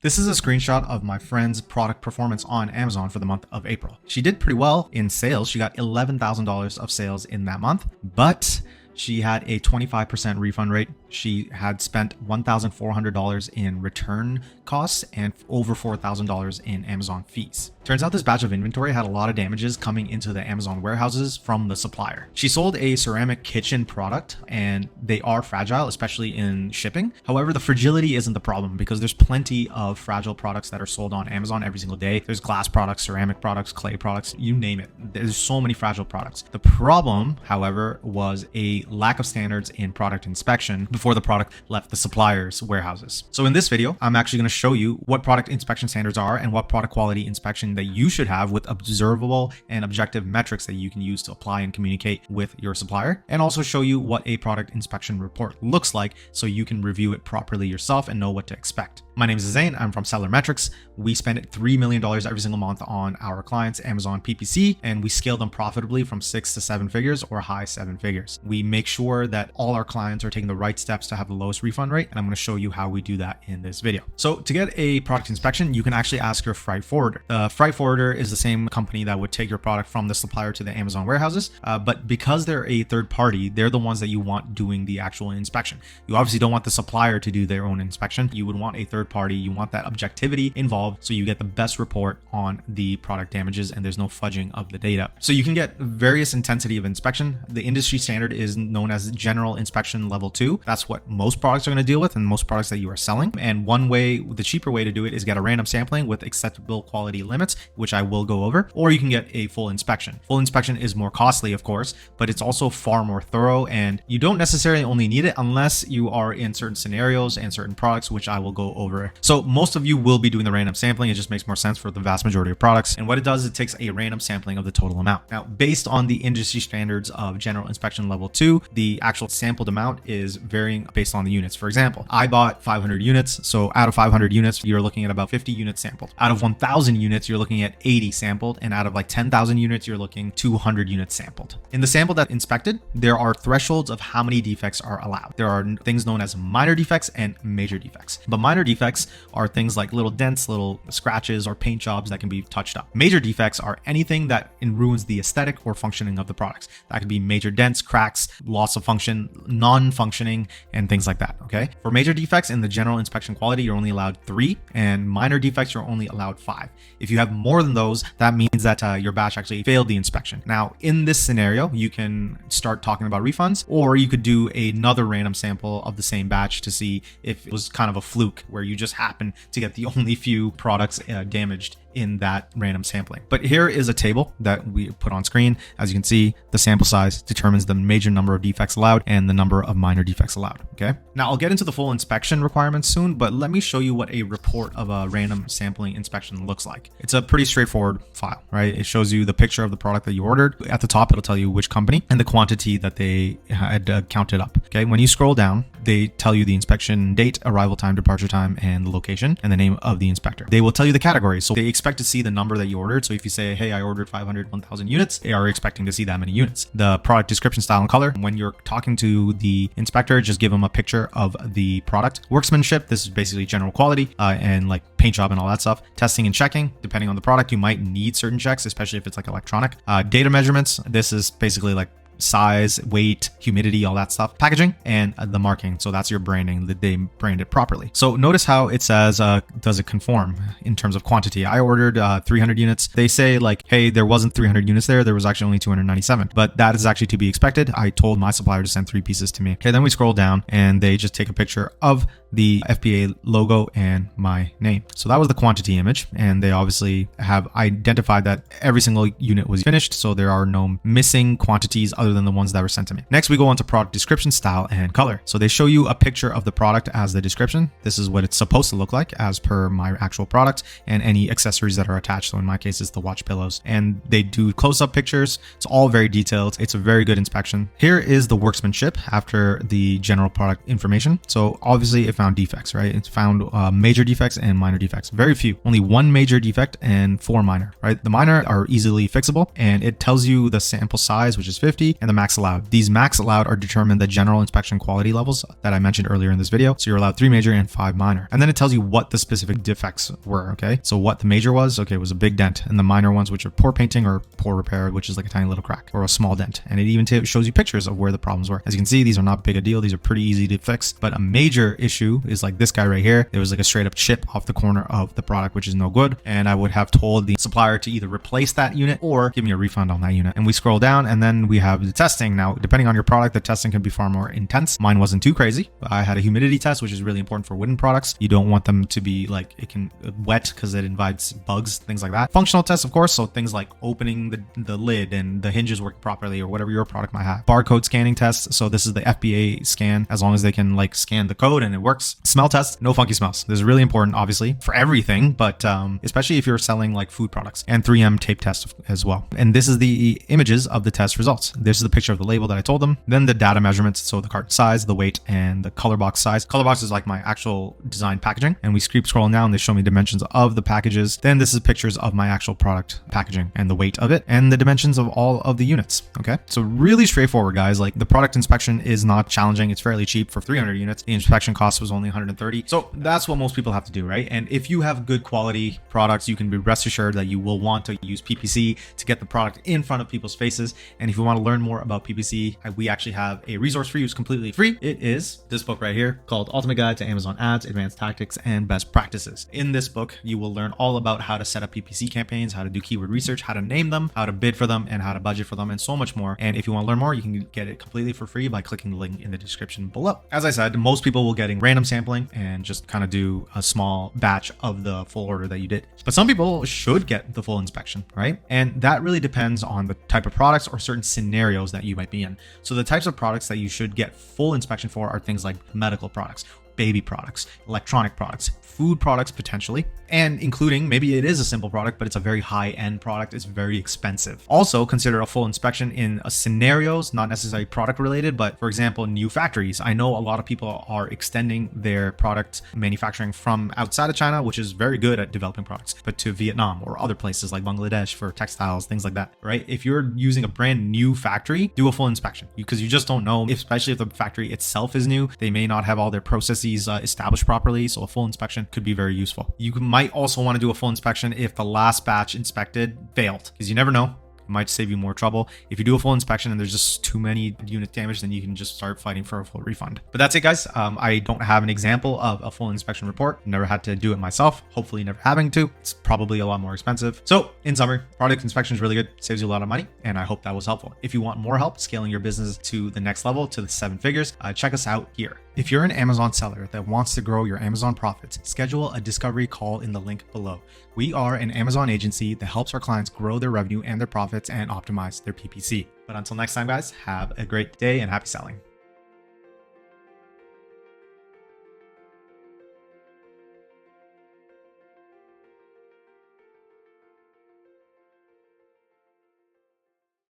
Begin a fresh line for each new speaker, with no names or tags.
This is a screenshot of my friend's product performance on Amazon for the month of April. She did pretty well in sales. She got $11,000 of sales in that month, but she had a 25% refund rate. She had spent $1,400 in return costs and over $4,000 in Amazon fees. Turns out this batch of inventory had a lot of damages coming into the Amazon warehouses from the supplier. She sold a ceramic kitchen product and they are fragile, especially in shipping. However, the fragility isn't the problem because there's plenty of fragile products that are sold on Amazon every single day. There's glass products, ceramic products, clay products, you name it. There's so many fragile products. The problem, however, was a lack of standards in product inspection before the product left the supplier's warehouses. So in this video, I'm actually going to show you what product inspection standards are and what product quality inspection that you should have with observable and objective metrics that you can use to apply and communicate with your supplier, and also show you what a product inspection report looks like so you can review it properly yourself and know what to expect. My name is Zane. I'm from SellerMetrics. We spend $3 million every single month on our clients' Amazon PPC, and we scale them profitably from 6 to 7 figures or high 7 figures. We make sure that all our clients are taking the right steps to have the lowest refund rate, and I'm going to show you how we do that in this video. So to get a product inspection, you can actually ask your freight forwarder. The freight forwarder is the same company that would take your product from the supplier to the Amazon warehouses, but because they're a third party, they're the ones that you want doing the actual inspection. You obviously don't want the supplier to do their own inspection. You would want a third party. You want that objectivity involved so you get the best report on the product damages and there's no fudging of the data. So you can get various intensity of inspection. The industry standard is known as general inspection level 2. That's what most products are going to deal with and most products that you are selling. And one way, the cheaper way to do it is get a random sampling with acceptable quality limits, which I will go over, or you can get a full inspection. Full inspection is more costly, of course, but it's also far more thorough and you don't necessarily only need it unless you are in certain scenarios and certain products, which I will go over. So most of you will be doing the random sampling. It just makes more sense for the vast majority of products. And what it does is it takes a random sampling of the total amount. Now, based on the industry standards of general inspection level 2, the actual sampled amount is varying based on the units. For example, I bought 500 units. So out of 500 units, you're looking at about 50 units sampled. Out of 1,000 units, you're looking at 80 sampled. And out of like 10,000 units, you're looking 200 units sampled. In the sample that inspected, there are thresholds of how many defects are allowed. There are things known as minor defects and major defects. But minor defects are things like little dents, little scratches, or paint jobs that can be touched up. Major defects are anything that ruins the aesthetic or functioning of the products. That could be major dents, cracks, loss of function, non-functioning, and things like that, okay? For major defects in the general inspection quality, you're only allowed 3, and minor defects, you're only allowed 5. If you have more than those, that means that your batch actually failed the inspection. Now, in this scenario, you can start talking about refunds, or you could do another random sample of the same batch to see if it was kind of a fluke where you just happen to get the only few products damaged in that random sampling. But here is a table that we put on screen. As you can see, the sample size determines the major number of defects allowed and the number of minor defects allowed. Okay. Now I'll get into the full inspection requirements soon, but let me show you what a report of a random sampling inspection looks like. It's a pretty straightforward file, right? It shows you the picture of the product that you ordered. At the top, it'll tell you which company and the quantity that they had counted up. Okay. When you scroll down, they tell you the inspection date, arrival time, departure time, and the location and the name of the inspector. They will tell you the category. So they expect to see the number that you ordered. So if you say, hey, I ordered 500, 1,000 units, they are expecting to see that many units. The product description, style, and color. When you're talking to the inspector, just give them a picture of the product. Workmanship, this is basically general quality and like paint job and all that stuff. Testing and checking, depending on the product, you might need certain checks, especially if it's like electronic. Data measurements, this is basically like size, weight, humidity, all that stuff. Packaging and the marking. So that's your branding, that they brand it properly. So notice how it says, does it conform in terms of quantity? I ordered 300 units. They say like, hey, there wasn't 300 units there. There was actually only 297, but that is actually to be expected. I told my supplier to send 3 pieces to me. Okay, then we scroll down and they just take a picture of the FBA logo and my name. So that was the quantity image. And they obviously have identified that every single unit was finished. So there are no missing quantities other than the ones that were sent to me. Next, we go on to product description, style, and color. So they show you a picture of the product as the description. This is what it's supposed to look like as per my actual product and any accessories that are attached. So in my case, it's the watch pillows. And they do close-up pictures. It's all very detailed. It's a very good inspection. Here is the workmanship after the general product information. So obviously, if found defects, right? It's found major defects and minor defects. Very few, only one major defect and 4 minor, right? The minor are easily fixable, and it tells you the sample size, which is 50, and the max allowed. These max allowed are determined the general inspection quality levels that I mentioned earlier in this video. So you're allowed 3 major and 5 minor. And then it tells you what the specific defects were, okay? So what the major was, okay, was a big dent, and the minor ones, which are poor painting or poor repair, which is like a tiny little crack or a small dent. And it even shows you pictures of where the problems were. As you can see, these are not big a deal. These are pretty easy to fix. But a major issue is like this guy right here. There was like a straight up chip off the corner of the product, which is no good. And I would have told the supplier to either replace that unit or give me a refund on that unit. And we scroll down, and then we have the testing. Now, depending on your product, the testing can be far more intense. Mine wasn't too crazy. I had a humidity test, which is really important for wooden products. You don't want them to be like, it can wet because it invites bugs, things like that. Functional tests, of course. So things like opening the lid and the hinges work properly, or whatever your product might have. Barcode scanning tests. So this is the FBA scan, as long as they can like scan the code and it works. Smell test, no funky smells. This is really important, obviously, for everything, but especially if you're selling like food products. And 3M tape test as well. And this is the images of the test results. This is the picture of the label that I told them. Then the data measurements. So the carton size, the weight, and the color box size. Color box is like my actual design packaging. And we keep scrolling down. They show me dimensions of the packages. Then this is pictures of my actual product packaging and the weight of it and the dimensions of all of the units. Okay. So really straightforward, guys. Like the product inspection is not challenging. It's fairly cheap for 300 units. The inspection cost was only 130. So that's what most people have to do, right? And if you have good quality products, you can be rest assured that you will want to use PPC to get the product in front of people's faces. And if you want to learn more about PPC, we actually have a resource for you. It's completely free. It is this book right here called Ultimate Guide to Amazon Ads, Advanced Tactics, and Best Practices. In this book, you will learn all about how to set up PPC campaigns, how to do keyword research, how to name them, how to bid for them, and how to budget for them, and so much more. And if you want to learn more, you can get it completely for free by clicking the link in the description below. As I said, most people will getting random sampling and just kind of do a small batch of the full order that you did. But some people should get the full inspection, right? And that really depends on the type of products or certain scenarios that you might be in. So the types of products that you should get full inspection for are things like medical products, baby products, electronic products, food products potentially, and including maybe it is a simple product, but it's a very high-end product. It's very expensive. Also consider a full inspection in scenarios, not necessarily product related, but for example, new factories. I know a lot of people are extending their product manufacturing from outside of China, which is very good at developing products, but to Vietnam or other places like Bangladesh for textiles, things like that, right? If you're using a brand new factory, do a full inspection because you just don't know, especially if the factory itself is new, they may not have all their processes established properly. So a full inspection could be very useful. You might also want to do a full inspection if the last batch inspected failed, because you never know. Might save you more trouble. If you do a full inspection and there's just too many unit damage, then you can just start fighting for a full refund. But that's it, guys. I don't have an example of a full inspection report. Never had to do it myself. Hopefully never having to. It's probably a lot more expensive. So in summary, product inspection is really good. Saves you a lot of money. And I hope that was helpful. If you want more help scaling your business to the next level, to the 7 figures, check us out here. If you're an Amazon seller that wants to grow your Amazon profits, schedule a discovery call in the link below. We are an Amazon agency that helps our clients grow their revenue and their profits and optimize their PPC. But until next time, guys, have a great day and happy selling.